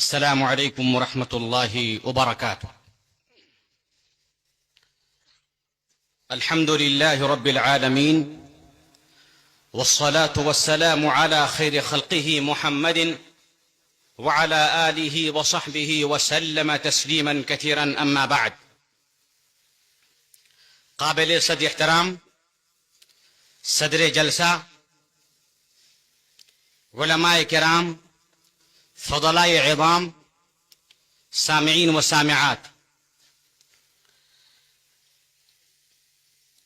السلام عليكم ورحمة الله وبركاته. الحمد لله رب العالمين، والصلاة والسلام على خير خلقه محمد وعلى آله وصحبه وسلم تسليما كثيرا. أما بعد، قابل صد احترام صدر جلسہ، علماء کرام، فضلاء عظام، سامعین و سامعات،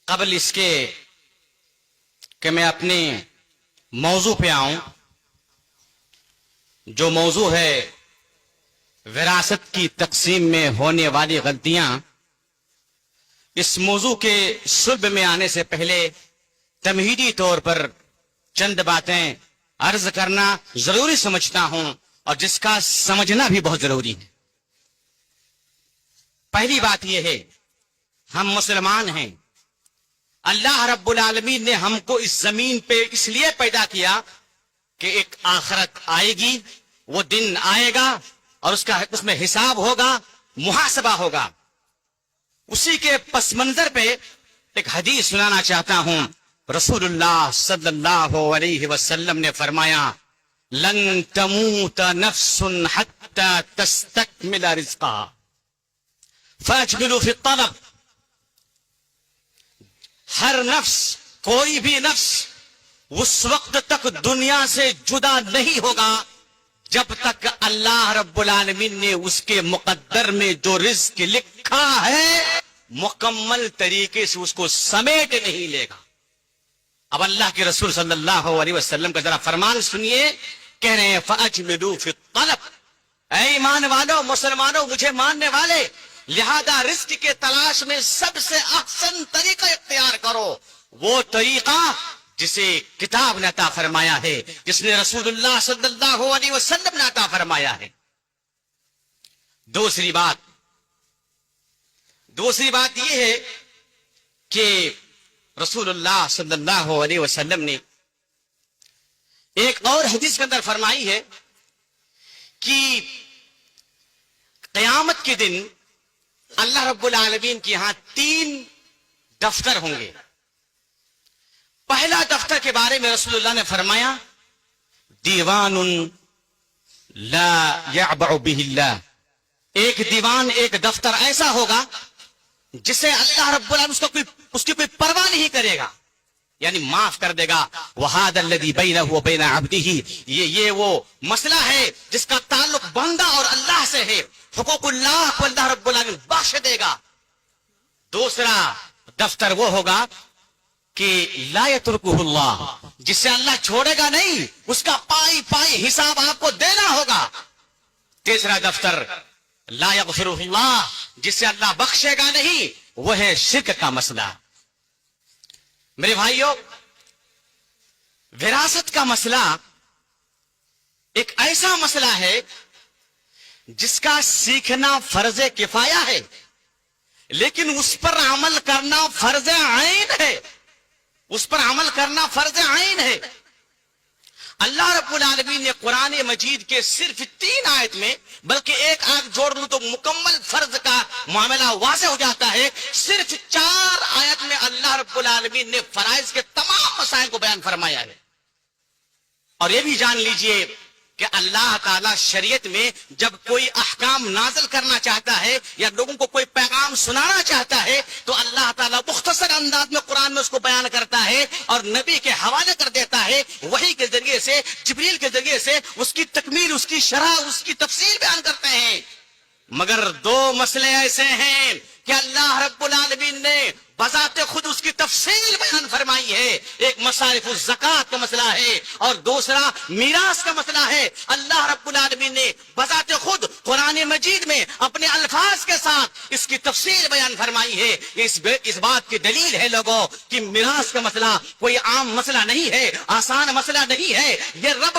قبل اس کے کہ میں اپنے موضوع پہ آؤں، جو موضوع ہے وراثت کی تقسیم میں ہونے والی غلطیاں، اس موضوع کے صلب میں آنے سے پہلے تمہیدی طور پر چند باتیں عرض کرنا ضروری سمجھتا ہوں، اور جس کا سمجھنا بھی بہت ضروری ہے. پہلی بات یہ ہے، ہم مسلمان ہیں. اللہ رب العالمین نے ہم کو اس زمین پہ اس لیے پیدا کیا کہ ایک آخرت آئے گی، وہ دن آئے گا اور اس میں حساب ہوگا، محاسبہ ہوگا. اسی کے پس منظر پہ ایک حدیث سنانا چاہتا ہوں. رسول اللہ صلی اللہ علیہ وسلم نے فرمایا، لن تموت نفس حتى تستكمل رزقها فاجملوا في الطلب. ہر نفس، کوئی بھی نفس اس وقت تک دنیا سے جدا نہیں ہوگا جب تک اللہ رب العالمین نے اس کے مقدر میں جو رزق لکھا ہے مکمل طریقے سے اس کو سمیٹ نہیں لے گا. اب اللہ کے رسول صلی اللہ علیہ وسلم کا ذرا فرمان سنیے. کہہ رہے ہیں فَأَجْمِلُوا فِي الطَّلَبِ، اے ایمان والو، مسلمانوں، مجھے ماننے والے، لہذا رزق کے تلاش میں سب سے احسن طریقہ اختیار کرو، وہ طریقہ جسے کتاب نے عطا فرمایا ہے، جس نے رسول اللہ صلی اللہ علیہ وسلم نے عطا فرمایا ہے. دوسری بات یہ ہے کہ رسول اللہ صلی اللہ علیہ وسلم نے ایک اور حدیث کے اندر فرمائی ہے کہ قیامت کے دن اللہ رب العالمین کے یہاں 3 دفتر ہوں گے. پہلا دفتر کے بارے میں رسول اللہ نے فرمایا، دیوان لا یعبع بہ اللہ، ایک دیوان، ایک دفتر ایسا ہوگا جسے اللہ رب العالمین اس کی کوئی پرواہ نہیں کرے گا، یعنی معاف کر دے گا. وَهَذَا الَّذِي بَيْنَهُ وَبَيْنَ عَبْدِهِ، یہ وہ مسئلہ ہے جس کا تعلق بندہ اور اللہ سے ہے. حقوق اللہ کو اللہ رب العالمین بخش دے گا. دوسرا دفتر وہ ہوگا کہ لا يتركه اللہ، جسے اللہ چھوڑے گا نہیں، اس کا پائی پائی حساب آپ کو دینا ہوگا. تیسرا دفتر لا يغفره اللہ، جسے اللہ بخشے گا نہیں، وہ ہے شرک کا مسئلہ. میرے بھائیوں، وراثت کا مسئلہ ایک ایسا مسئلہ ہے جس کا سیکھنا فرض کفایہ ہے، لیکن اس پر عمل کرنا فرض عین ہے. اس پر عمل کرنا فرض عین ہے. اللہ رب العالمین نے قرآن مجید کے صرف 3 آیت میں، بلکہ ایک آیت جوڑ لوں تو مکمل فرض کا معاملہ واضح ہو جاتا ہے. صرف 4 آیت میں اللہ رب العالمین نے فرائض کے تمام مسائل کو بیان فرمایا ہے. اور یہ بھی جان لیجئے کہ اللہ تعالی شریعت میں جب کوئی احکام نازل کرنا چاہتا ہے یا لوگوں کو کوئی پیغام سنانا چاہتا ہے تو اللہ تعالی مختصر انداز میں قرآن میں اس کو بیان کرتا ہے اور نبی کے حوالے کر دیتا ہے. وحی کے ذریعے سے، جبریل کے ذریعے سے اس کی تکمیل، اس کی شرح، اس کی تفصیل بیان کرتے ہیں. مگر 2 مسئلے ایسے ہیں کہ اللہ رب العالمین نے بذات خود اس کی تفصیل بیان فرمائی ہے. ایک مصارف الزکات کا مسئلہ ہے اور دوسرا میراث کا مسئلہ ہے. اللہ رب العالمین نے بذات خود قرآن مجید میں اپنے الفاظ کے ساتھ اس کی تفصیل بیان فرمائی ہے. اس بات کی دلیل ہے لوگوں کہ میراث کا مسئلہ کوئی عام مسئلہ نہیں ہے، آسان مسئلہ نہیں ہے. یہ رب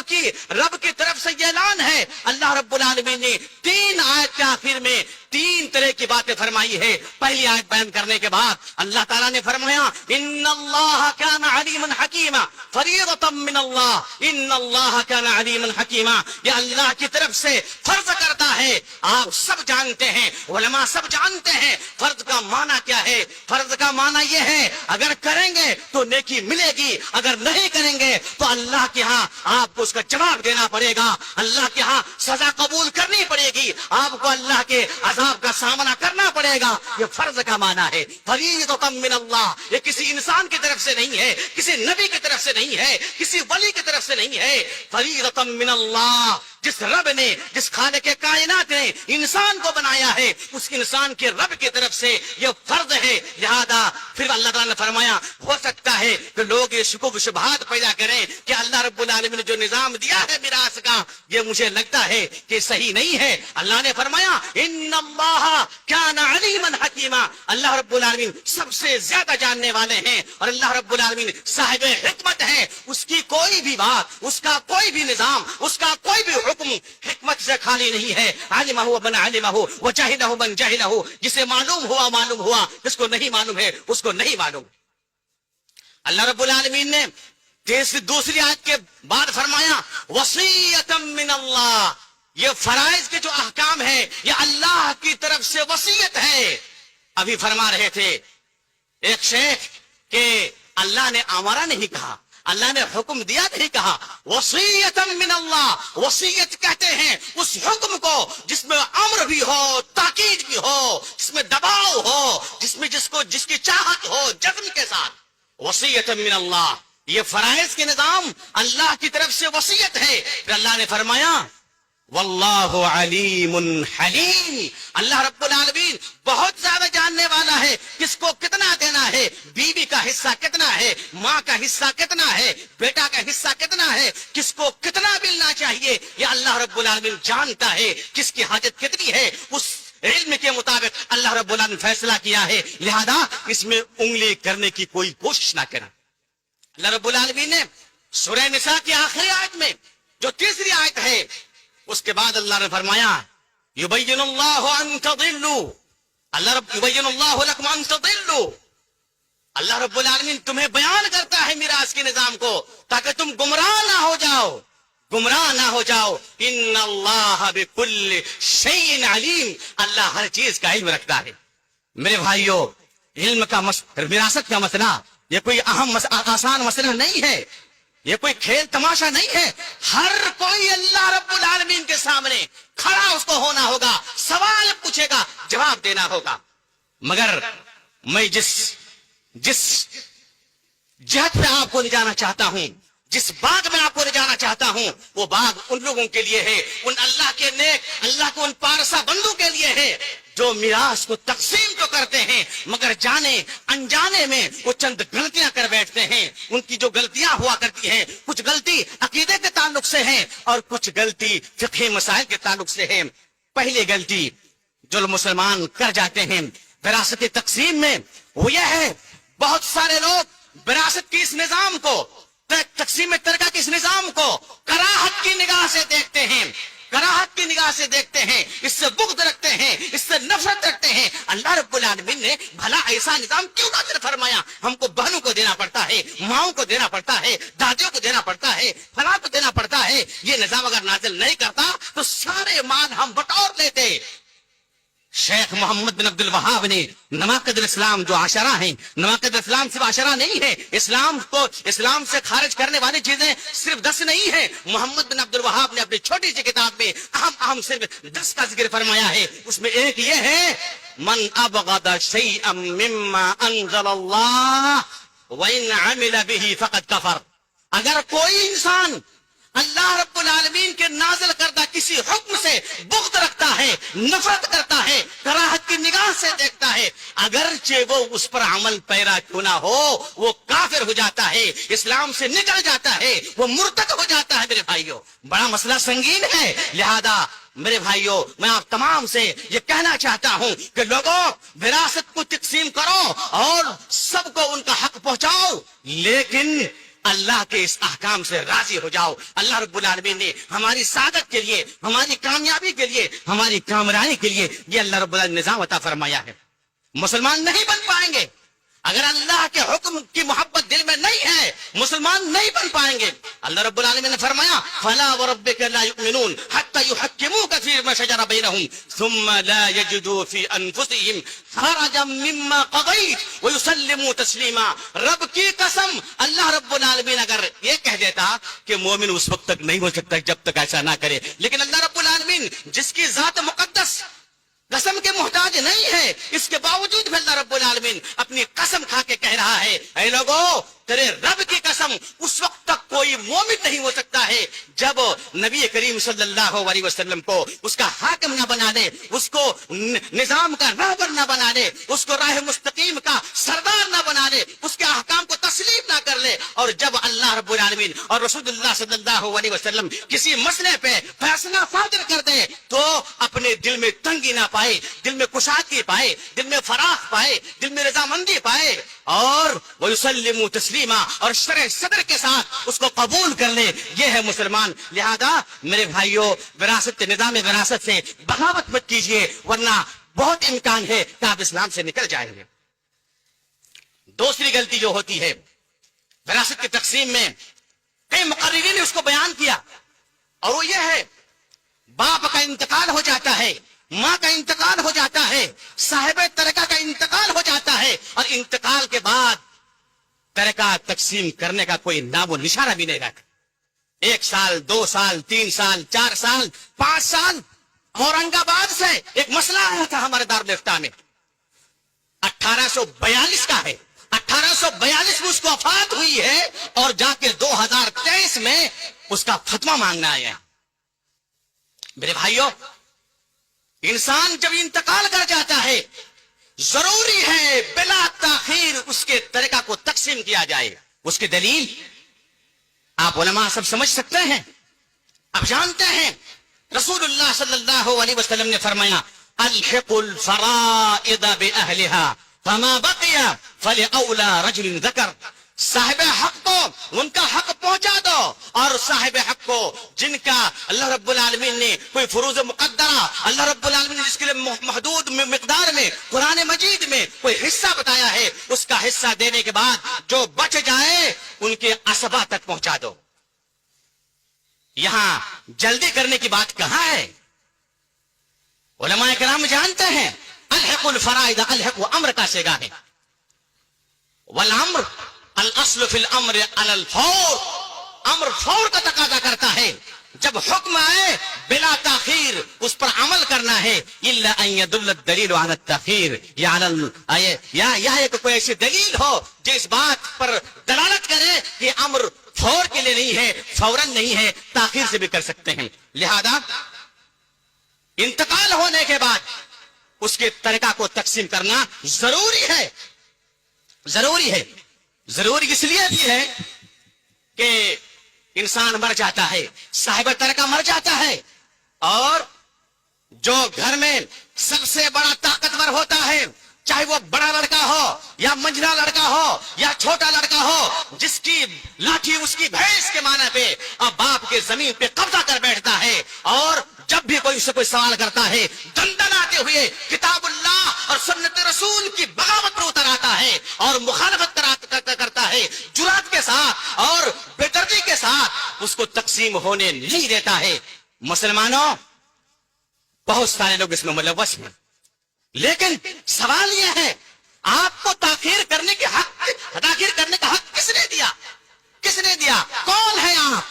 کی طرف سے یہ اعلان ہے. اللہ رب العالمین نے 3 آیت کے آخر میں تین طرح کی باتیں فرمائی ہے. پہلی آیت بیان کرنے کے بعد اللہ تعالیٰ نے فرمایا ان اللہ کان علیما حکیما فریضۃ من اللہ ان اللہ کان علیما حکیما. یہ اللہ کی طرف سے فرض کرتا ہے. آپ سب جانتے ہیں, علماء سب جانتے ہیں فرض کا معنی کیا ہے. فرض کا معنی یہ ہے اگر کریں گے تو نیکی ملے گی, اگر نہیں کریں گے تو اللہ کے ہاں آپ کو اس کا جواب دینا پڑے گا, اللہ کے ہاں سزا قبول کرنی پڑے گی, آپ کو اللہ کے عذاب کا سامنا کرنا پڑے گا. یہ فرض کا معنی ہے. فریضۃ من اللہ, یہ کسی انسان کی طرف سے نہیں ہے, کسی نبی کی طرف سے نہیں ہے, کسی ولی کی طرف سے نہیں ہے. فریضۃ من اللہ, جس رب نے, جس خالق کائنات نے انسان کو بنایا ہے اس انسان کے رب کی طرف سے یہ فرض ہے. لہذا پھر اللہ تعالیٰ نے فرمایا ہو سکتا ہے کہ لوگ یہ شکوک و شبہات پیدا کریں کہ اللہ رب العالمین نے جو نظام دیا ہے میراث کا یہ مجھے لگتا ہے کہ صحیح نہیں ہے. اللہ نے فرمایا ان اللہ کان علیما حکیما, اللہ رب العالمین سب سے زیادہ جاننے والے ہیں اور اللہ رب العالمین صاحب حکمت ہے. اس کی کوئی بھی بات, اس کا کوئی بھی نظام, اس کا کوئی بھی حکم حکمت سے خالی نہیں ہے. علمہ من علمہ وجہلہ من جہلہ, جسے معلوم ہوا, جس کو نہیں معلوم ہے اس کو نہیں معلوم. اللہ رب العالمین نے دوسری آیت کے بعد فرمایا وصیۃ من اللہ, یہ فرائض کے جو احکام ہے یہ اللہ کی طرف سے وصیت ہے. ابھی فرما رہے تھے ایک شیخ کہ اللہ نے ہمارا نہیں کہا, اللہ نے حکم دیا نہیں کہا. وصیۃ من اللہ, وصیت کہتے ہیں اس حکم کو جس میں امر بھی ہو, تاکید بھی ہو, جس میں دباؤ ہو, جس کی چاہت ہو جزم کے ساتھ. وصیۃ من اللہ, یہ فرائض کے نظام اللہ کی طرف سے وصیت ہے. پھر اللہ نے فرمایا واللہ علیم حلیم, اللہ رب العالمین بہت زیادہ جاننے والا ہے کس کو کتنا دینا ہے, بیوی کا حصہ کتنا ہے, ماں کا حصہ کتنا ہے, بیٹا کا حصہ کتنا ہے, کس کو کتنا ملنا چاہیے, یہ اللہ رب العالمین جانتا ہے. کس کی حاجت کتنی ہے اس علم کے مطابق اللہ رب العالمین فیصلہ کیا ہے. لہذا اس میں انگلی کرنے کی کوئی کوشش نہ کرنا. اللہ رب العالمین نے سورہ نساء کی آخری آیت میں جو تیسری آیت ہے اس کے بعد اللہ نے فرمایا یبین اللہ ان تضلوا, یبین اللہ لکم ان تضلوا, اللہ رب العالمین تمہیں بیان کرتا ہے میراث کے نظام کو تاکہ تم گمراہ نہ ہو جاؤ, گمراہ نہ ہو جاؤ. ان اللہ بکل شیء علیم, اللہ ہر چیز کا علم رکھتا ہے. میرے بھائیو, علم کا وراثت کا مسئلہ یہ کوئی اہم آسان مسئلہ نہیں ہے, یہ کوئی کھیل تماشا نہیں ہے. ہر کوئی اللہ رب العالمین کے سامنے کھڑا اس کو ہونا ہوگا, سوال پوچھے گا, جواب دینا ہوگا. مگر میں جس جہت پہ آپ کو لے جانا چاہتا ہوں, جس باغ میں آپ کو لے جانا چاہتا ہوں, وہ باغ ان لوگوں کے لیے ہے, ان اللہ کے نیک, اللہ کو ان پارسا بندوں کے لیے ہے جو میراث کو تقسیم تو کرتے ہیں مگر جانے انجانے میں وہ چند غلطیاں کر بیٹھتے ہیں. ان کی جو غلطیاں ہوا کرتی ہیں, کچھ غلطی عقیدے کے تعلق سے ہیں اور کچھ غلطی فقہی مسائل کے تعلق سے ہیں. پہلی غلطی جو مسلمان کر جاتے ہیں وراثت تقسیم میں وہ یہ ہے, بہت سارے لوگ وراثت کی اس نظام کو, تقسیم ترکہ کے اس نظام کو کراہت کی نگاہ سے دیکھتے ہیں, کراہت کی نگاہ سے دیکھتے ہیں, اس سے بغض رکھتے ہیں, اس سے نفرت رکھتے ہیں. اللہ رب العالمین نے بھلا ایسا نظام کیوں نازل فرمایا؟ ہم کو بہنوں کو دینا پڑتا ہے, ماؤں کو دینا پڑتا ہے, دادیوں کو دینا پڑتا ہے, فلاں کو دینا پڑتا ہے. یہ نظام اگر نازل نہیں کرتا تو سارے مال ہم بٹور لیتے. شیخ محمد بن عبد الوہاب نے نواقض الاسلام جو عشرہ ہیں, نواقض الاسلام صرف عشرہ نہیں ہے, اسلام سے خارج کرنے والی چیزیں صرف 10 نہیں ہے. محمد بن عبد الوہاب نے اپنی چھوٹی سی کتاب میں اہم صرف 10 کا ذکر فرمایا ہے. اس میں ایک یہ ہے من ابغض شیئا مما انزل اللہ وان عمل به فقد کفر. اگر کوئی انسان اللہ رب العالمین کے نازل کردہ کسی حکم سے بغض رکھتا ہے, نفرت کرتا ہے, کراہت کی نگاہ سے دیکھتا ہے, اگرچہ وہ اس پر عمل پیرا کیوں نہ ہو, وہ کافر ہو جاتا ہے, اسلام سے نکل جاتا ہے, وہ مرتد ہو جاتا ہے. میرے بھائیوں, بڑا مسئلہ سنگین ہے. لہذا میرے بھائیوں, میں آپ تمام سے یہ کہنا چاہتا ہوں کہ لوگوں وراثت کو تقسیم کرو اور سب کو ان کا حق پہنچاؤ, لیکن اللہ کے اس احکام سے راضی ہو جاؤ. اللہ رب العالمین نے ہماری سعادت کے لیے، ہماری کامیابی کے لیے، ہماری کامرانی کے لیے یہ اللہ رب العالمین نے نظام عطا فرمایا ہے. مسلمان نہیں بن پائیں گے اگر اللہ کے حکم کی محبت دل میں نہیں ہے، مسلمان نہیں بن پائیں گے. اللہ رب العالمین نے فرمایا فلا وربک لا یؤمنون حتی یحکموک فیما شجر بینہم ثم لا یجدوا فی انفسہم حرجا مما قضیت ویسلموا تسلیما. رب کی قسم، اللہ رب العالمین اگر یہ کہہ دیتا کہ مومن اس وقت تک نہیں ہو سکتا جب تک ایسا نہ کرے، لیکن اللہ رب العالمین جس کی ذات مقدس قسم کے محتاج نہیں ہے، اس کے باوجود بھی اللہ رب العالمین اپنی قسم کھا کے کہہ رہا ہے اے لوگو تیرے رب کی قسم اس وقت تک کوئی مومن نہیں ہو سکتا ہے جب نبی کریم صلی اللہ علیہ وسلم کو اس کا حاکم نہ بنا دے، اس کو نظام کا رہبر نہ بنا دے، اس کو راہ مستقیم کا سردار نہ بنا دے، اس کے احکام کو تسلیم نہ کر لے. اور جب اللہ رب العالمین اور رسول اللہ صلی اللہ علیہ وسلم کسی مسئلے پہ فیصلہ صادر کر دے تو اپنے دل میں تنگی نہ پائے، دل میں کشادگی پائے، دل میں فراخ پائے، دل میں رضامندی پائے، اور وَيُسَلِّمُوا تسلیما، اور شرح صدر کے ساتھ اس کو قبول کر لے. یہ ہے مسلمان. لہذا میرے بھائیوں، وراثت نظام وراثت سے بغاوت مت کیجیے، ورنہ بہت امکان ہے کہ آپ اسلام سے نکل جائیں گے. دوسری غلطی جو ہوتی ہے وراثت کی تقسیم میں، کئی مقررین نے اس کو بیان کیا، اور وہ یہ ہے باپ کا انتقال ہو جاتا ہے، ماں کا انتقال ہو جاتا ہے، صاحب ترکہ کا انتقال ہو جاتا ہے، اور انتقال کے بعد ترکہ تقسیم کرنے کا کوئی نام و نشانہ بھی نہیں رکھا. 1 سال 2 سال 3 سال 4 سال 5 سال اورنگ آباد سے ایک مسئلہ آیا تھا ہمارے دارالفتہ میں، 1842 کا ہے. 1842 میں اس کو وفات ہوئی ہے، اور جا کے 2023 میں اس کا فتویٰ مانگنا آیا. میرے بھائیوں، انسان جب انتقال کر جاتا ہے ضروری ہے بلا تاخیر اس کے طریقہ کو تقسیم کیا جائے. اس کی دلیل آپ علماء سب سمجھ سکتے ہیں، آپ جانتے ہیں رسول اللہ صلی اللہ علیہ وسلم نے فرمایا الحق الفرائض بأہلها فما بقي فلأولى رجل ذکر. صاحب حق کو ان کا حق پہنچا دو، اور صاحب حق کو جن کا اللہ رب العالمین نے کوئی فروض مقدرہ، اللہ رب العالمین نے جس کے لیے محدود مقدار میں قرآن مجید میں کوئی حصہ بتایا ہے، اس کا حصہ دینے کے بعد جو بچ جائے ان کے اسبا تک پہنچا دو. یہاں جلدی کرنے کی بات کہاں ہے؟ علماء کرام جانتے ہیں الحق الفرائض، الحق و امر کا صیغہ ہے، والامر الاصل فی الامر علی الفور. امر فور کا تقاضا کرتا ہے، جب حکم آئے بلا تاخیر اس پر عمل کرنا ہے. الا ان يدل الدلیل علی التاخیر، یا کہ کوئی ایسی دلیل ہو جو اس بات پر دلالت کرے کہ امر فور کے لیے نہیں ہے، فوراً نہیں ہے، تاخیر سے بھی کر سکتے ہیں. لہذا انتقال ہونے کے بعد اس کے طریقہ کو تقسیم کرنا ضروری ہے. ضروری ہے، ضروری اس لیے بھی ہے کہ انسان مر جاتا ہے، صاحب ترکہ مر جاتا ہے، اور جو گھر میں سب سے بڑا طاقتور ہوتا ہے، چاہے وہ بڑا لڑکا ہو یا منجھلا لڑکا ہو یا چھوٹا لڑکا ہو، جس کی لاٹھی اس کی بھینس کے معنی پہ اب باپ کے زمین پہ قبضہ کر بیٹھتا ہے، اور جب بھی کوئی سے کوئی سوال کرتا ہے دندناتے ہوئے کتاب اللہ اور سنت رسول کی بغاوت پر اتر آتا ہے اور مخالفت کرتا ہے جرات کے ساتھ اور بے دردی کے ساتھ، اس کو تقسیم ہونے نہیں دیتا ہے. مسلمانوں، بہت سارے لوگ اس میں ملوث ہیں، لیکن سوال یہ ہے آپ کو تاخیر کرنے کا حق کس نے دیا؟ کس نے دیا؟ کون ہے آپ؟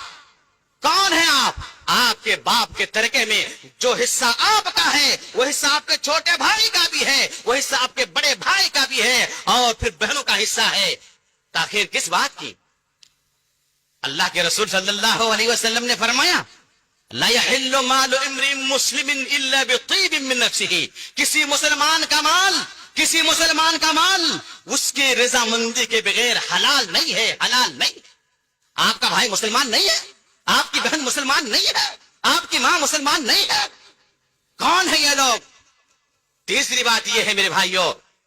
کون ہے آپ؟ آپ کے باپ کے ترکے میں جو حصہ آپ کا ہے وہ حصہ آپ کے چھوٹے بھائی کا بھی ہے، وہ حصہ آپ کے بڑے بھائی کا بھی ہے، اور پھر بہنوں کا حصہ ہے. تاخیر کس بات کی؟ اللہ کے رسول صلی اللہ علیہ وسلم نے فرمایا لا يحل مال امرئ مسلم الا بطيب من نفسه. کسی مسلمان کا مال اس کی رضامندی کے بغیر حلال نہیں ہے، حلال نہیں. آپ کا بھائی مسلمان نہیں ہے، آپ کی بہن مسلمان نہیں ہے، آپ کی ماں مسلمان نہیں ہے، کون ہے یہ لوگ؟ تیسری بات یہ ہے میرے بھائیوں،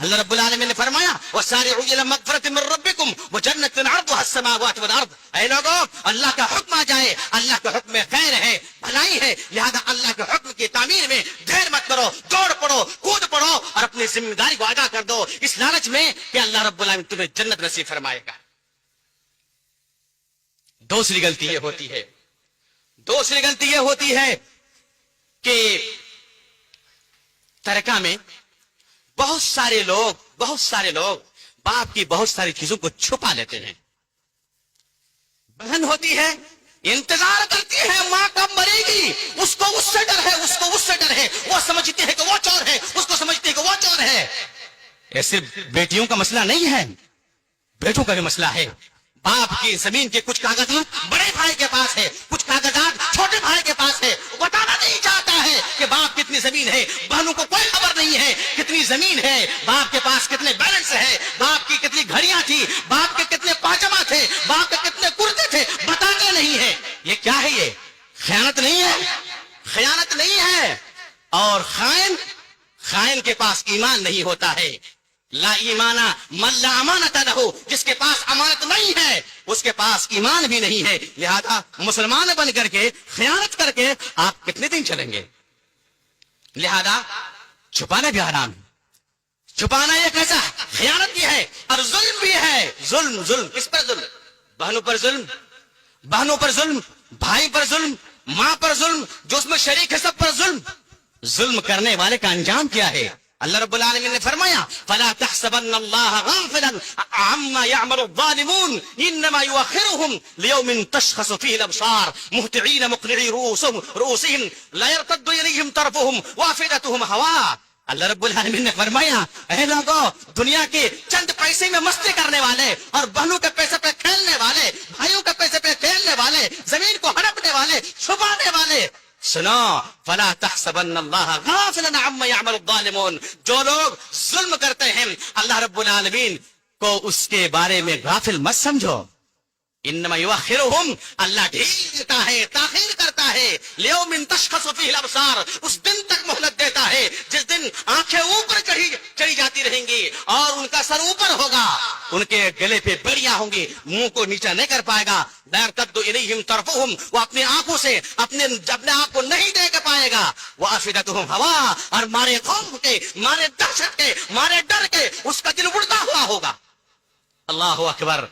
اللہ رب العالمین نے فرمایا وَسَارِعُوا إِلَىٰ مَغْفِرَةٍ مِّن رَّبِّكُمْ وَجَنَّةٍ عَرْضُهَا السَّمَاوَاتُ وَالْأَرْضُ، اے لوگوں اللہ کا حکم آ جائے، اللہ کا حکم خیر ہے، بھلائی ہے، لہذا اللہ کے حکم کی تعمیر میں دیر مت کرو، دوڑ پڑو، کود پڑو اور اپنی ذمہ داری کو ادا کر دو اس لالچ میں کہ اللہ رب العالمین تمہیں جنت نصیب فرمائے گا۔ دوسری غلطی یہ ہوتی ہے کہ ترکہ میں بہت سارے لوگ باپ کی بہت ساری چیزوں کو چھپا لیتے ہیں۔ بہن ہوتی ہے انتظار کرتی ہے ماں کب مرے گی، اس کو اس سے ڈر ہے، وہ سمجھتی ہے کہ وہ چور ہے، اس کو سمجھتی ہے کہ وہ چور ہے۔ یہ صرف بیٹیوں کا مسئلہ نہیں ہے، بیٹوں کا بھی مسئلہ ہے۔ باپ کی زمین کے کچھ کاغذات بڑے بھائی کے پاس ہے، کچھ کاغذات چھوٹے بھائی کے پاس ہے، بتانا نہیں چاہتا ہے کہ باپ کتنی زمین ہے، بہنوں کو کوئی خبر نہیں ہے کتنی زمین ہے، باپ کے پاس کتنے بیلنس ہے، باپ کی کتنی گھڑیاں تھی، باپ کے کتنے پاجامہ تھے، باپ کے کتنے کرتے تھے، بتاتے نہیں ہے۔ یہ کیا ہے؟ یہ خیانت نہیں ہے۔ اور خائن کے پاس ایمان نہیں ہوتا ہے۔ لا ایمانا من لا امانت لہو، جس کے پاس امانت نہیں ہے اس کے پاس ایمان بھی نہیں ہے۔ لہذا مسلمان بن کر کے خیانت کر کے آپ کتنے دن چلیں گے؟ لہذا چھپانا بھی حرام ہے۔ چھپانا ایک ایسا خیانت بھی ہے اور ظلم بھی ہے۔ ظلم کس پر ظلم؟ بہنوں پر ظلم، بھائی پر ظلم، ماں پر ظلم، جو اس میں شریک ہے سب پر ظلم۔ ظلم کرنے والے کا انجام کیا ہے؟ اللہ رب العالمین نے فرمایا فَلَا تَحْسَبَنَّ اللَّهَ غَافِلًا عَمَّا يَعْمَلُ الظَّالِمُونَ إِنَّمَا يُؤَخِّرُهُمْ لِيَوْمٍ تَشْخَصُ فِيهِ الْأَبْصَارُ مُهْطِعِينَ مُقْنِعِي رُءُوسِهِمْ لَا يَرْتَدُّ إِلَيْهِمْ طَرْفُهُم وَأَفْئِدَتُهُمْ هَوَاءٌ۔ اللہ رب العالمین نے فرمایا اے لوگوں، دنیا کے چند پیسے میں مستی کرنے والے اور بہنوں کے پیسے پہ کھیلنے والے، بھائیوں کے پیسے پہ کھیلنے والے، زمین کو ہڑپنے والے، چھپانے والے، سنو فلا تحسبن اللہ غافلا عما يعمل الظالمون، جو لوگ ظلم کرتے ہیں اللہ رب العالمین کو اس کے بارے میں غافل مت سمجھو۔ انما یؤخرهم، اللہ ڈھیل دیتا ہے، تاخیر کرتا ہے، لیوم تشخص فیہ الابصار، اس دن تک مہلت دیتا ہے جس دن آنکھیں اوپر چڑھی جاتی رہیں گی اور ان کا سر اوپر ہوگا، ان کے گلے پہ بیڑیاں ہوں گی، منہ کو نیچا نہیں کر پائے گا۔ لا يرتد الیہم طرفهم، وہ اپنی آنکھوں سے اپنے آپ کو نہیں دیکھ پائے گا۔ وافئدتهم ہوا، اور مارے خوف کے، مارے دہشت کے، مارے ڈر کے اس کا دل اڑتا ہوا ہوگا۔ اللہ اکبر۔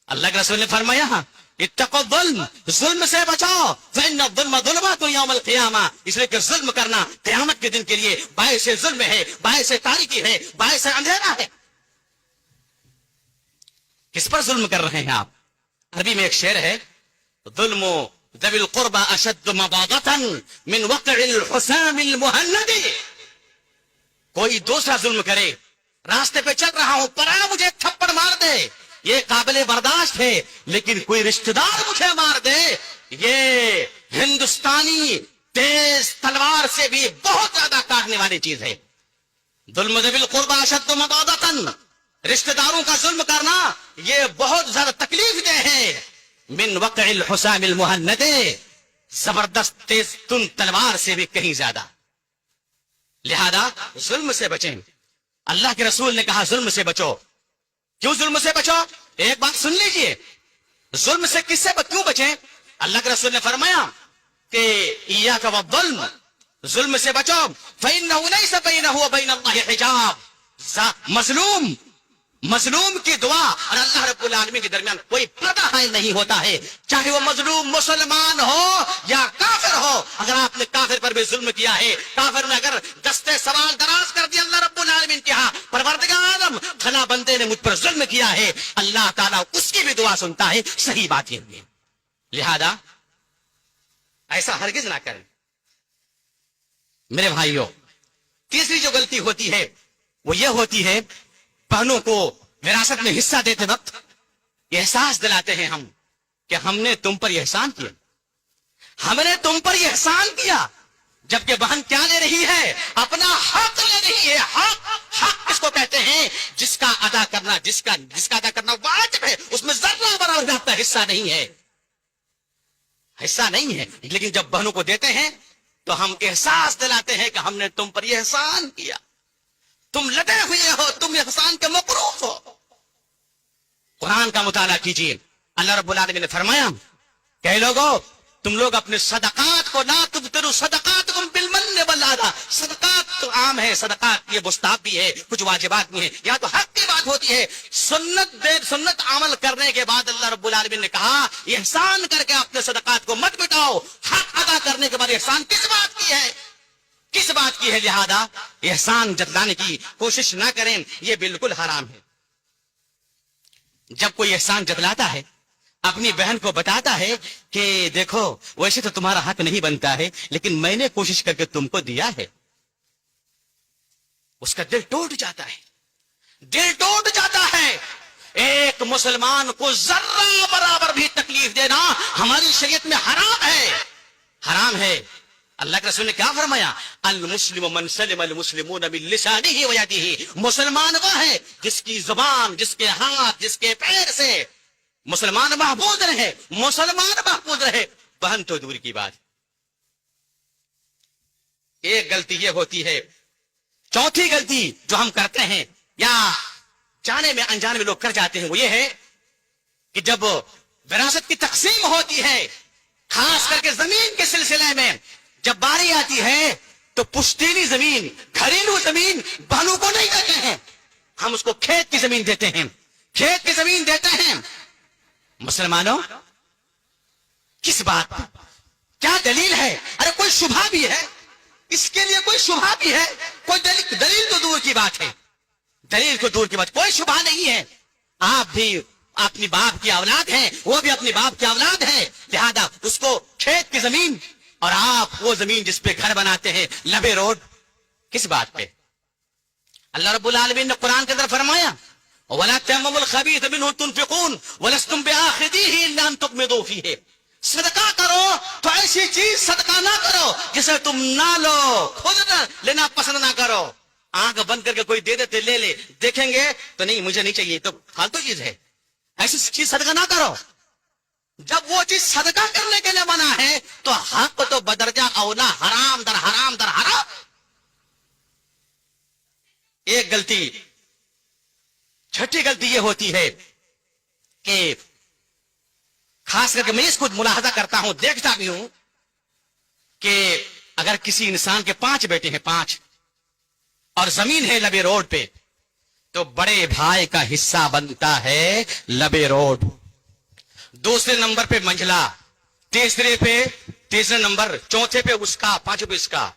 اللہ کے رسول نے فرمایا اتقوا الظلم، ظلم سے بچاؤ، فإن الظلم ظلمات یوم القیامہ، اس لیے کہ ظلم کرنا قیامت کے دن کے لیے باعث ظلم ہے، باعث تاریکی ہے، باعث اندھیرا ہے۔ کس پر ظلم کر رہے ہیں آپ؟ عربی میں ایک شعر ہے ظلم ذوی القربى اشد مضاضة من وقع الحسام المہند۔ کوئی دوسرا ظلم کرے، راستے پہ چل رہا ہوں، پرایا مجھے ایک تھپڑ مار دے، یہ قابل برداشت ہے، لیکن کوئی رشتہ دار مجھے مار دے، یہ ہندوستانی تیز تلوار سے بھی بہت زیادہ کاٹنے والی چیز ہے۔ ظلم ذوی القربى اشد مضاضة، رشتہ داروں کا ظلم کرنا یہ بہت زیادہ تکلیف دہ ہے۔ من وقع الحسام المہند، زبردست تیز تن تلوار سے بھی کہیں زیادہ۔ لہذا ظلم سے بچیں۔ اللہ کے رسول نے کہا ظلم سے بچو۔ کیوں ظلم سے بچو؟ ایک بات سن لیجئے، ظلم سے کس سے کیوں بچیں؟ اللہ کے رسول نے فرمایا کہ ایاک والظلم، ظلم سے بچو، فإنه ليس بينه وبين الله حجاب۔ مظلوم کی دعا اور اللہ رب العالمین کے درمیان کوئی پردہ حائل نہیں ہوتا ہے، چاہے وہ مظلوم مسلمان ہو یا کافر ہو۔ اگر آپ نے کافر پر بھی ظلم کیا ہے، کافر نے اگر دستے سوال دراز کر دیا اللہ رب العالمین کے ہاں، پروردگار عالم فلاں بندے نے مجھ پر ظلم کیا ہے، اللہ تعالیٰ اس کی بھی دعا سنتا ہے۔ صحیح بات یہ ہے، لہذا ایسا ہرگز نہ کریں میرے بھائیوں۔ تیسری جو غلطی ہوتی ہے وہ یہ ہوتی ہے، بہنوں کو وراثت میں حصہ دیتے وقت احساس دلاتے ہیں ہم کہ ہم نے تم پر یہ احسان کیا، ہم نے تم پر یہ احسان کیا، جبکہ بہن کیا لے رہی ہے؟ اپنا حق لے رہی ہے۔ حق کس کو کہتے ہیں؟ جس کا ادا کرنا ادا کرنا واجب ہے، اس میں ذرہ برابر آپ کا حصہ نہیں ہے۔ لیکن جب بہنوں کو دیتے ہیں تو ہم احساس دلاتے ہیں کہ ہم نے تم پر یہ احسان کیا، تم لٹے ہوئے ہو, تم احسان کے مقروف ہو. قرآن کا مطالعہ کیجیے. اللہ رب العالمین نے فرمایا کہ اے لوگو, تم لوگ اپنے صدقات کو لا تبطلوا صدقاتکم بالمن والعطا. صدقات تو عام ہے, صدقات یہ مستحب بھی ہے, کچھ واجبات بھی ہے, یا تو حق کی بات ہوتی ہے. سنت عمل کرنے کے بعد اللہ رب العالمین نے کہا احسان کر کے اپنے صدقات کو مت مٹاؤ. حق ادا کرنے کے بعد احسان کس بات کی ہے, کس بات کی ہے؟ لہذا احسان جتلانے کی کوشش نہ کریں, یہ بالکل حرام ہے. جب کوئی احسان جتلاتا ہے, اپنی بہن کو بتاتا ہے کہ دیکھو ویسے تو تمہارا حق نہیں بنتا ہے, لیکن میں نے کوشش کر کے تم کو دیا ہے, اس کا دل ٹوٹ جاتا ہے, دل ٹوٹ جاتا ہے. ایک مسلمان کو ذرہ برابر بھی تکلیف دینا ہماری شریعت میں حرام ہے, حرام ہے. اللہ کے رسول نے کیا فرمایا؟ المسلم من سلم المسلمون من لسانه ويده. مسلمان وہ ہے جس کی زبان, جس کے ہاتھ, جس کے پیر سے مسلمان محفوظ رہے, مسلمان محفوظ رہے. بہن تو دور کی بات. ایک غلطی یہ ہوتی ہے, چوتھی غلطی جو ہم کرتے ہیں یا جانے میں انجانے میں لوگ کر جاتے ہیں, وہ یہ ہے کہ جب وراثت کی تقسیم ہوتی ہے, خاص کر کے زمین کے سلسلے میں جب باری آتی ہے, تو پشتینی زمین, گھریلو زمین بہنوں کو نہیں دیتے ہیں, ہم اس کو کھیت کی زمین دیتے ہیں, کھیت کی زمین دیتے ہیں. مسلمانوں کس بات پر, کیا دلیل ہے؟ ارے کوئی شبہ بھی ہے, اس کے لیے کوئی شبہ بھی ہے؟ کوئی دلیل تو دور کی بات ہے, دلیل کو دور کی بات, کوئی شبہ نہیں ہے. آپ بھی اپنی باپ کی اولاد ہیں, وہ بھی اپنی باپ کی اولاد ہے, لہذا اس کو کھیت کی زمین, اور آپ وہ زمین جس پہ گھر بناتے ہیں لبے روڈ, کس بات پہ؟ اللہ رب العالمین نے قرآن کے اندر فرمایا وَلَا تَيَمَّمُوا الْخَبِيثَ مِنْهُ تُنْفِقُونَ وَلَسْتُمْ بِآخِذِيهِ إِلَّا أَن تُغْمِضُوا فِيهِ. صدقہ کرو تو ایسی چیز صدقہ نہ کرو جسے تم نہ لو, خود نہ لینا پسند نہ کرو. آنکھ بند کر کے کوئی دے دیتے لے لے, دیکھیں گے تو نہیں مجھے نہیں چاہیے, تو فالتو چیز ہے, ایسی چیز صدقہ نہ کرو. جب وہ چیز صدقہ کرنے کے لیے منع ہے تو حق تو بدرجہ اولا حرام در حرام در حرام. ایک غلطی, چھٹی غلطی یہ ہوتی ہے کہ خاص کر کے میں اس کو ملاحظہ کرتا ہوں, دیکھتا بھی ہوں کہ اگر کسی انسان کے 5 بیٹے ہیں, 5, اور زمین ہے لبے روڈ پہ, تو بڑے بھائی کا حصہ بنتا ہے لبے روڈ, دوسرے نمبر پہ منجلا, تیسرے نمبر, چوتھے پہ اس کا, 5 پہ اس کا.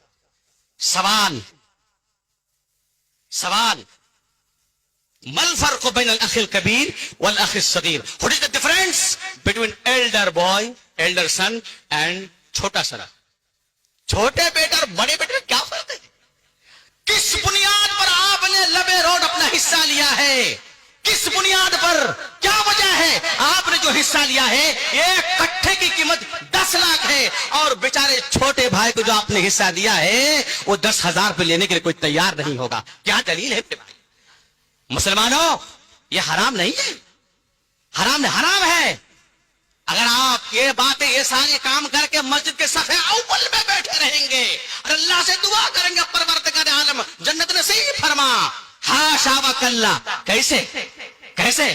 سوال مل فرق بین الاخ الکبیر والاخ الصغیر. What is the difference between elder boy, elder son and چھوٹا سرا, چھوٹے بیٹے اور بڑے بیٹے میں کیا فرق ہے؟ کس بنیاد پر آپ نے لبے روڈ اپنا حصہ لیا ہے, کس بنیاد پر, کیا وجہ ہے؟ آپ نے جو حصہ لیا ہے ایک کٹھے کی قیمت 10 لاکھ ہے, اور بیچارے چھوٹے بھائی کو جو آپ نے حصہ دیا ہے وہ 10,000 پہ لینے کے لیے کوئی تیار نہیں ہوگا. کیا دلیل ہے بھائی؟ مسلمانوں یہ حرام نہیں ہے, حرام ہے. اگر آپ یہ باتیں, یہ سارے کام کر کے مسجد کے صف اول میں بیٹھے رہیں گے اور اللہ سے دعا کریں گے پروردگار عالم جنت نصیب فرما, ہاشا وکلا, کیسے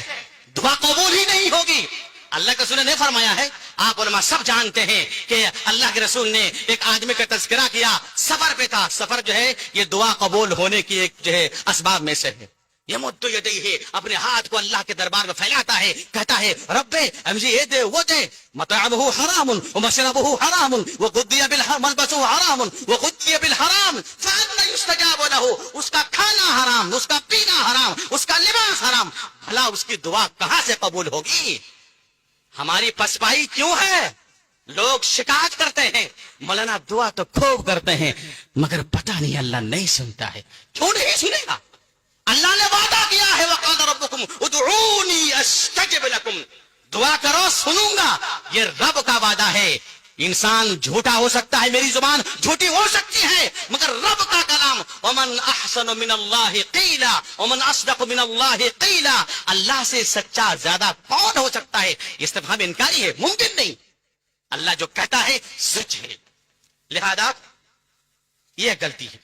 دعا قبول ہی نہیں ہوگی. اللہ کے رسول نے فرمایا ہے, آپ علماء سب جانتے ہیں کہ اللہ کے رسول نے ایک آدمی کا تذکرہ کیا, سفر پہ تھا. سفر جو ہے یہ دعا قبول ہونے کی ایک جو ہے اسباب میں سے ہے. یہ مدو یہ دئی ہے, اپنے ہاتھ کو اللہ کے دربار میں پھیلاتا ہے, کہتا ہے رب مجھے یہ دے وہ دے. مطعمہ حرام ومشربہ حرام وغذی بالحرام ملبسہ حرام وغذی بالحرام فأنى يستجاب له. اس کا کھانا حرام, اس کا پینا حرام, اس کا لباس حرام, بھلا اس کی دعا کہاں سے قبول ہوگی؟ ہماری پسپائی کیوں ہے؟ لوگ شکایت کرتے ہیں مولانا دعا تو خوب کرتے ہیں مگر پتہ نہیں اللہ نہیں سنتا ہے. کیوں نہیں سنے گا؟ اللہ نے وعدہ کیا ہے وقال ربکم ادعونی استجب لکم, دعا کرو سنوں گا, یہ رب کا وعدہ ہے. انسان جھوٹا ہو سکتا ہے, میری زبان جھوٹی ہو سکتی ہے, مگر رب کا کلام ومن احسن من اللہ قیلا ومن اصدق من اللہ قیلا, اللہ سے سچا زیادہ کون ہو سکتا ہے؟ استفہام انکاری ہے, ممکن نہیں. اللہ جو کہتا ہے سچ ہے, لہذا یہ غلطی ہے.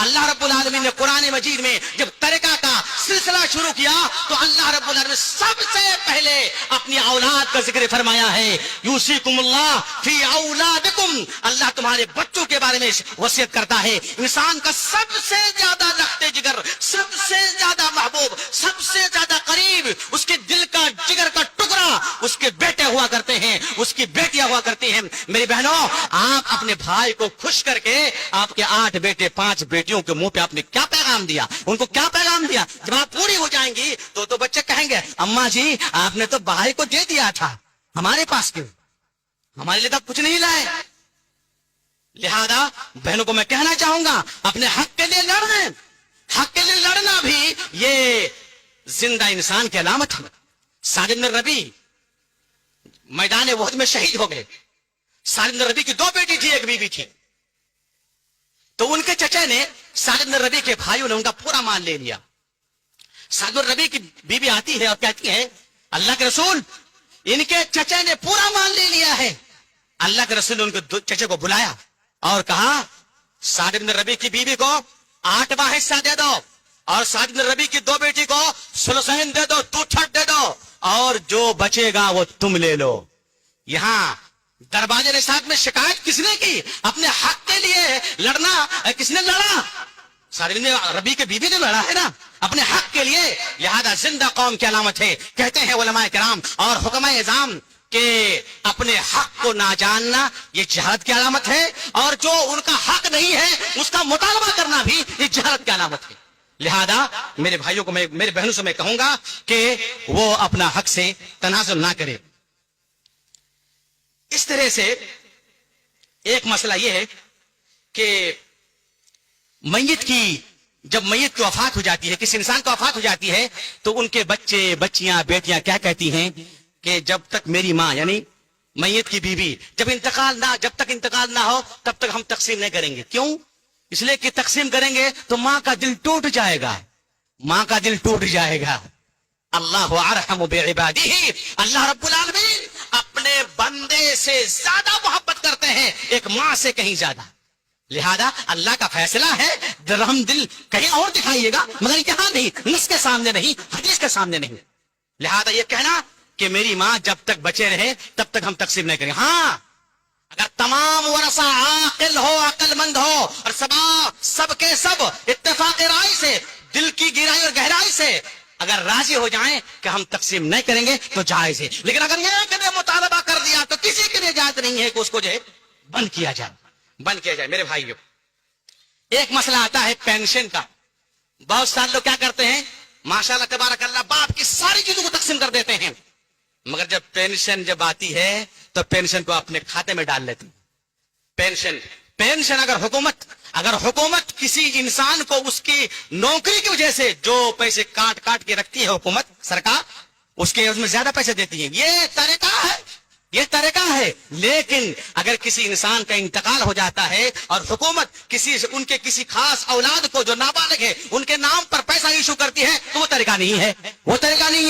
اللہ رب العالمین نے قرآن مجید میں جب طریقہ کا سلسلہ شروع کیا تو اللہ رب العالمین سب سے پہلے اپنی اولاد کا ذکر فرمایا ہے. یوصیکم اللہ فی اولادکم, اللہ تمہارے بچوں کے بارے میں وصیت کرتا ہے. انسان کا سب سے زیادہ لخت جگر, سب سے زیادہ محبوب, سب سے زیادہ قریب, اس کے دل کا جگر کا ٹکڑا اس کے بیٹے ہوا کرتے ہیں, اس کی بیٹیاں ہوا کرتی ہیں. میری بہنوں, آپ اپنے بھائی کو خوش کر کے آپ کے 8 بیٹے 5 بیٹیوں کے منہ پہ آپ نے کیا پیغام دیا, ان کو کیا پیغام دیا؟ جب آپ پوری ہو جائیں گی تو بچے کہیں گے اماں جی آپ نے تو بھائی کو دے دیا تھا, ہمارے پاس کیوں, ہمارے لیے تو کچھ نہیں لائے. لہذا بہنوں کو میں کہنا چاہوں گا اپنے حق کے لیے لڑیں. حق کے لیے لڑنا بھی یہ زندہ انسان کی علامت ہے. سعد بن ربیع میدان احد میں شہید ہو گئے. سعد بن ربیع کی 2 بیٹی تھی, 1 بیوی تھی. تو ان کے چچا نے سعد بن ربیع کے بھائیوں نے ان کا پورا مال لے لیا. سعد بن ربیع کی بیوی آتی ہے اور کہتی ہے اللہ کے رسول ان کے چچا نے پورا مال لے لیا ہے. اللہ کے رسول نے ان کے چچے کو بلایا اور کہا سعد بن ربیع کی بیوی کو 8واں حصہ دے دو اور سعد بن ربیع کی 2 بیٹی کو ثلثین دے دو, 2/3 دے دو, اور جو بچے گا وہ تم لے لو. یہاں دروازے نصاب میں شکایت کس نے کی؟ اپنے حق کے لیے لڑنا کس نے لڑا؟ سعد بن ربیع کے بیوی نے لڑا ہے نا, اپنے حق کے لیے. لہذا زندہ قوم کی علامت ہے. کہتے ہیں علماء کرام اور حکماء نظام کہ اپنے حق کو نہ جاننا یہ جہالت کی علامت ہے, اور جو ان کا حق نہیں ہے اس کا مطالبہ کرنا بھی یہ جہالت کی علامت ہے. لہذا میرے بھائیوں کو میرے بہنوں سے میں کہوں گا کہ وہ اپنا حق سے تنازل نہ کرے. اس طرح سے ایک مسئلہ یہ ہے کہ جب میت کی وفات ہو جاتی ہے, کسی انسان کی وفات ہو جاتی ہے, تو ان کے بچے بچیاں بیٹیاں کیا کہتی ہیں کہ جب تک میری ماں یعنی میت کی بیوی جب تک انتقال نہ ہو تب تک ہم تقسیم نہیں کریں گے. کیوں؟ اس لیے کہ تقسیم کریں گے تو ماں کا دل ٹوٹ جائے گا, ماں کا دل ٹوٹ جائے گا. اللہ ارحم بعبادہ, اللہ رب العالمین اپنے بندے سے زیادہ محبت کرتے ہیں, ایک ماں سے کہیں زیادہ. لہذا اللہ کا فیصلہ ہے رحم دل کہیں اور دکھائیے گا مگر یہاں نہیں, نص کے سامنے نہیں, حدیث کے سامنے نہیں. لہذا یہ کہنا کہ میری ماں جب تک بچے رہے تب تک ہم تقسیم نہیں کریں. ہاں اگر تمام ورثہ عاقل ہو, عقل مند ہو اور سب کے سب اتفاق رائے سے, دل کی گہرائی اور گہرائی سے اگر راضی ہو جائیں کہ ہم تقسیم نہیں کریں گے تو جائز ہے. لیکن اگر یہ کہ مطالبہ کر دیا تو کسی کے لیے جائز نہیں ہے کہ اس کو جو ہے بند کیا جائے. میرے بھائیو, ایک مسئلہ آتا ہے پینشن کا. بہت سارے لوگ کیا کرتے ہیں ماشاءاللہ تبارک اللہ باپ کی ساری چیزوں کو تقسیم کر دیتے ہیں, مگر جب پینشن جب آتی ہے تو پینشن کو اپنے کھاتے میں ڈال لیتے ہیں. پینشن اگر حکومت کسی انسان کو اس کی نوکری کی وجہ سے جو پیسے کاٹ کے رکھتی ہے حکومت سرکار, اس میں زیادہ پیسے دیتی ہے, یہ طریقہ ہے. لیکن اگر کسی انسان کا انتقال ہو جاتا ہے اور حکومت ان کے کسی خاص اولاد کو جو نابالغ ہے ان کے نام پر پیسہ ایشو کرتی ہے تو وہ طریقہ نہیں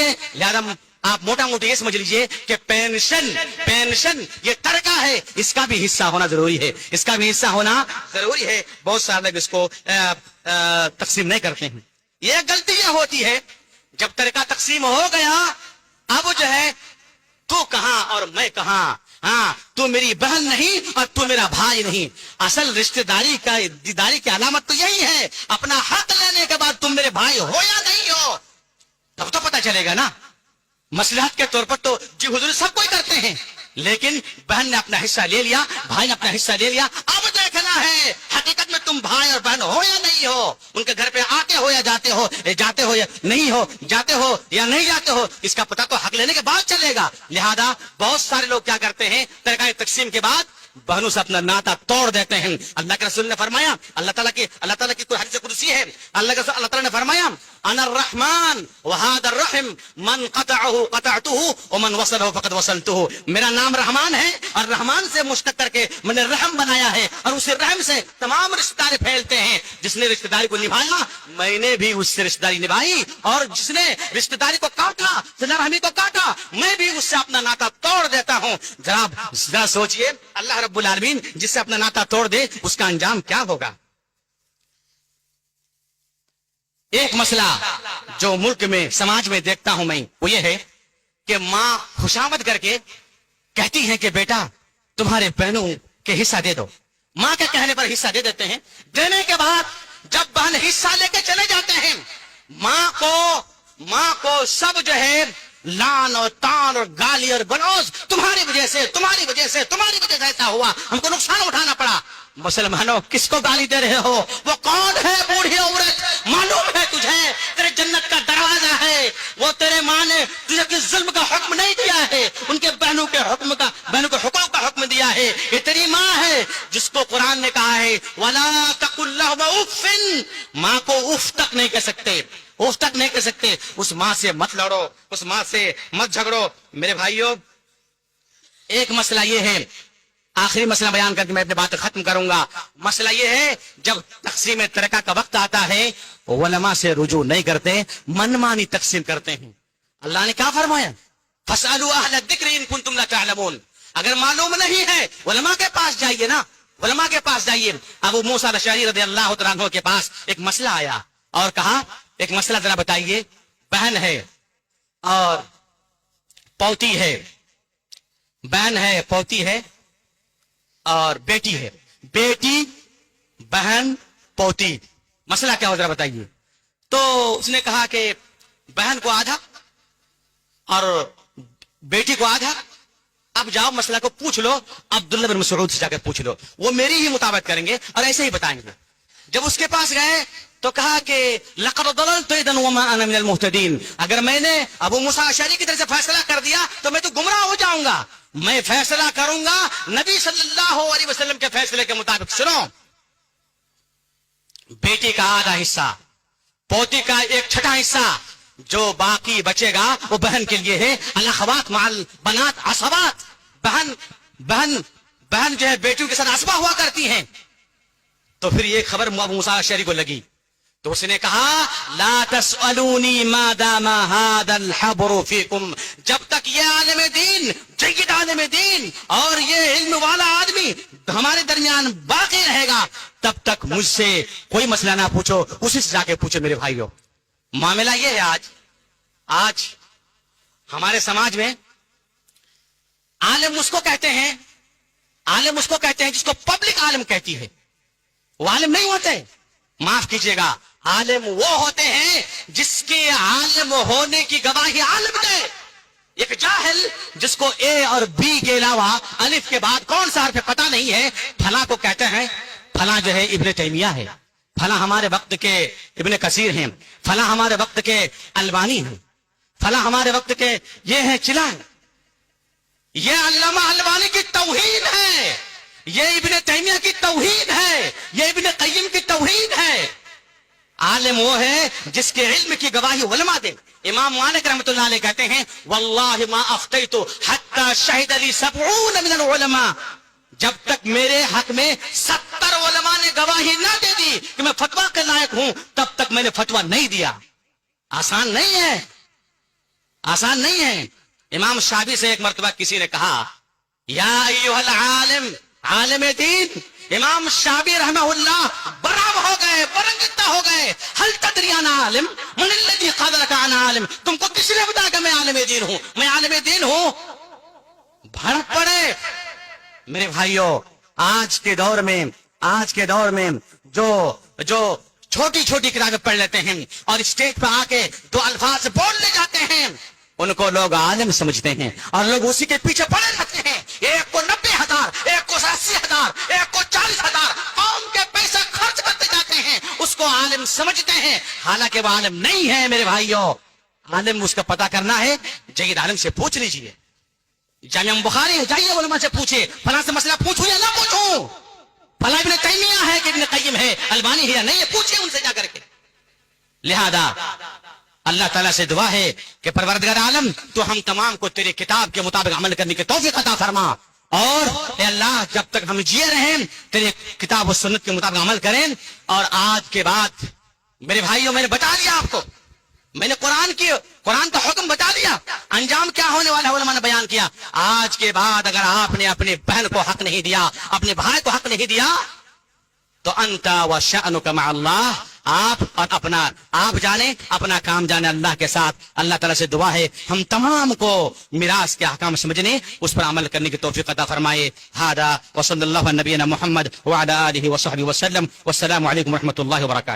ہے. لہذا آپ موٹا موٹی یہ سمجھ لیجئے کہ پینشن یہ طریقہ ہے, اس کا بھی حصہ ہونا ضروری ہے. بہت سارے لوگ اس کو تقسیم نہیں کرتے ہیں. یہ غلطی یہ ہوتی ہے جب طریقہ تقسیم ہو گیا اب جو ہے تو کہاں اور میں کہاں, ہاں تو میری بہن نہیں اور تو میرا بھائی نہیں. اصل رشتہ داری کی علامت تو یہی ہے, اپنا حق لینے کے بعد تم میرے بھائی ہو یا نہیں ہو تب تو پتہ چلے گا نا. مصلحت کے طور پر تو جی حضور سب کوئی کرتے ہیں, لیکن بہن نے اپنا حصہ لے لیا, بھائی نے اپنا حصہ لے لیا. اب دیکھنا ہے حقیقت میں تم بھائی اور بہن ہو یا نہیں ہو, ان کے گھر پہ آتے ہو یا جاتے ہو یا نہیں ہو, جاتے ہو یا نہیں جاتے ہو, اس کا پتہ تو حق لینے کے بعد چلے گا. لہذا بہت سارے لوگ کیا کرتے ہیں طریقہ تقسیم کے بعد بہنوں سے اپنا ناتا توڑ دیتے ہیں. اللہ کے رسول نے فرمایا, اللہ تعالیٰ کی کوئی حدیث قدسی ہے, اللہ تعالیٰ نے فرمایا انا الرحمن وهذا الرحم من قطعه قطعته ومن وصله فقد وصلته. میرا نام رحمان ہے اور رحمان سے مشتق کر کے میں نے رحم بنایا ہے, اور اسی رحم سے تمام رشتہ داری پھیلتے ہیں. جس نے رشتہ داری کو نبھایا میں نے بھی اس سے رشتہ داری نبھائی, اور جس نے رشتہ داری کو کاٹا, صلہ رحمی کو کاٹا, میں بھی اس سے اپنا ناتا توڑ دیتا ہوں. ذرا سوچئے اللہ رب العالمین جس سے اپنا ناتا توڑ دے اس کا انجام کیا ہوگا. ایک مسئلہ جو ملک میں سماج میں دیکھتا ہوں میں وہ یہ ہے کہ ماں خوشامد کر کے کہتی ہیں کہ بیٹا تمہارے بہنوں کے حصہ دے دو. ماں کے کہنے پر حصہ دے دیتے ہیں. دینے کے بعد جب بہن حصہ لے کے چلے جاتے ہیں ماں کو سب جو ہے لان اور تان اور گالی اور گلوز تمہاری وجہ سے ایسا ہوا, ہم کو نقصان اٹھانا پڑا. مسلمانوں کس کو گالی دے رہے ہو؟ وہ کون ہے بوڑھی عورت؟ معلوم ہے تجھے تیرے جنت کا دروازہ ہے. وہ تیرے ماں نے تجھے کس ظلم کا حکم نہیں دیا ہے, ان کے بہنوں کے حقوق کا حکم دیا ہے. یہ تیری ماں ہے جس کو قرآن نے کہا ہے وَلَا تَقُلْ لَهُمَا اُفٍّ. ماں کو اف تک نہیں کہہ سکتے. اس ماں سے مت لڑو, اس ماں سے مت جھگڑو. میرے بھائیوں, ایک مسئلہ یہ ہے, آخری مسئلہ بیان کر کے میں اپنی بات ختم کروں گا. مسئلہ یہ ہے جب تقسیم ترکہ کا وقت آتا ہے علماء سے رجوع نہیں کرتے, منمانی تقسیم کرتے ہیں. اللہ نے کیا فرمایا؟ فَاسْأَلُوا أَهْلَ الذِّكْرِ إِن كُنتُمْ لَا تَعْلَمُونَ. اگر معلوم نہیں ہے علماء کے پاس جائیے نا, علماء کے پاس جائیے. ابو موسیٰ الاشعری رضی اللہ تعالیٰ عنہ کے پاس ایک مسئلہ آیا اور کہا ایک مسئلہ ذرا بتائیے. بہن ہے اور پوتی ہے, بہن ہے, پوتی ہے اور بیٹی ہے. بیٹی, بہن, پوتی, مسئلہ کیا ہو ذرا بتائیے. تو اس نے کہا کہ بہن کو آدھا اور بیٹی کو آدھا. اب جاؤ مسئلہ کو پوچھ لو, عبداللہ بن مسعود سے جا کے پوچھ لو, وہ میری ہی مطابق کریں گے اور ایسے ہی بتائیں گے. جب اس کے پاس گئے تو کہا کہ لقد ضللت اذا وما انا من المهتدين. اگر میں نے ابو موسیٰ اشعری کی طرف سے فیصلہ کر دیا تو میں تو گمراہ ہو جاؤں گا. میں فیصلہ کروں گا نبی صلی اللہ علیہ وسلم کے فیصلے کے مطابق. سنو, بیٹی کا آدھا حصہ, پوتی کا 1/6 حصہ, جو باقی بچے گا وہ بہن کے لیے ہے. الاخوات مع البنات عصبات. بہن جو ہے بیٹیوں کے ساتھ عصبہ ہوا کرتی ہیں. تو پھر یہ خبر ابو موسیٰ اشعری کو لگی تو اس نے کہا لا تسألونی ما دام هذا الحبر فیکم. جب تک یہ عالم دین, جید عالم دین اور یہ علم والا آدمی ہمارے درمیان باقی رہے گا تب تک مجھ سے کوئی مسئلہ نہ پوچھو, اسی سے جا کے پوچھو. میرے بھائیو, معاملہ یہ ہے آج ہمارے سماج میں عالم اس کو کہتے ہیں جس کو پبلک عالم کہتی ہے. وہ عالم نہیں ہوتے, معاف کیجئے گا, عالم وہ ہوتے ہیں جس کے عالم ہونے کی گواہی عالم دے. ایک جاہل جس کو اے اور بی کے علاوہ الف کے بعد کون سا حرف پتہ نہیں ہے, فلاں کو کہتے ہیں فلاں جو ہے ابن تیمیہ ہے, فلاں ہمارے وقت کے ابن کثیر ہیں, فلاں ہمارے وقت کے البانی ہیں, فلاں ہمارے وقت کے یہ ہیں چلا. یہ علامہ البانی کی توہین ہے, یہ ابن تیمیہ کی توہین ہے, یہ ابن قیم کی توہین ہے. عالم وہ ہے جس کے علم کی گواہی علماء دے. امام مالک رحمۃ اللہ علیہ کہتے ہیں واللہ ما افتیت حتی شہد لی 70 من العلماء. جب تک میرے حق میں 70 علماء نے گواہی نہ دے دی کہ میں فتویٰ کے لائق ہوں تب تک میں نے فتویٰ نہیں دیا. آسان نہیں ہے. امام شافعی سے ایک مرتبہ کسی نے کہا یا ایھا العالم, عالم دین. امام شافعی رحمہ اللہ برہم ہو گئے, برنگتا ہو گئے. هل تدری انا عالم من الذي قال لك انا عالم. تم کو کس نے بتایا کہ میں عالم دین ہوں؟ میں عالم دین ہوں. بھڑک پڑے. میرے بھائیو, آج کے دور میں جو چھوٹی چھوٹی کتابیں پڑھ لیتے ہیں اور اسٹیج پہ آ کے 2 الفاظ بولنے جاتے ہیں ان کو لوگ عالم سمجھتے ہیں اور لوگ اسی کے پیچھے پڑے رہتے ہیں. ایک کو 90,000, ایک کو 80,000, ایک کو 40,000 قوم کے پیسے خرچ کرتے جاتے ہیں, اس کو عالم سمجھتے ہیں حالانکہ وہ عالم نہیں ہے. میرے بھائیو, عالم اس کا پتہ کرنا ہے, جید عالم سے پوچھ لیجئے. جامع بخاری ہے, جائیے علماء سے پوچھے فلاں سے مسئلہ پوچھوں یا نہ پوچھوں, فلاں ابن تیمیہ ہے کہ ابن قیم ہے, البانی ہے یا نہیں, پوچھے ان سے جا کر کے. لہذا اللہ تعالیٰ سے دعا ہے کہ پروردگار عالم تو ہم تمام کو تیری کتاب کے مطابق عمل کرنے کی توفیق عطا فرما, اور اے اللہ جب تک ہم جیے رہیں تیری کتاب و سنت کے مطابق عمل کریں. اور آج کے بعد میرے بھائیوں میں نے بتا دیا آپ کو, میں نے قرآن کا حکم بتا دیا, انجام کیا ہونے والا ہے علماء نے بیان کیا. آج کے بعد اگر آپ نے اپنی بہن کو حق نہیں دیا, اپنے بھائی کو حق نہیں دیا تو انت و شأنک مع اللہ, آپ اور اپنا آپ جانے، اپنا کام جانے اللہ کے ساتھ. اللہ تعالیٰ سے دعا ہے ہم تمام کو میراث کے احکام سمجھنے، اس پر عمل کرنے کی توفیق عطا فرمائے. ھذا وصلی اللہ علی نبینا محمد وعلی آلہ وصحبہ وسلم، والسلام علیکم ورحمۃ اللہ وبرکاتہ.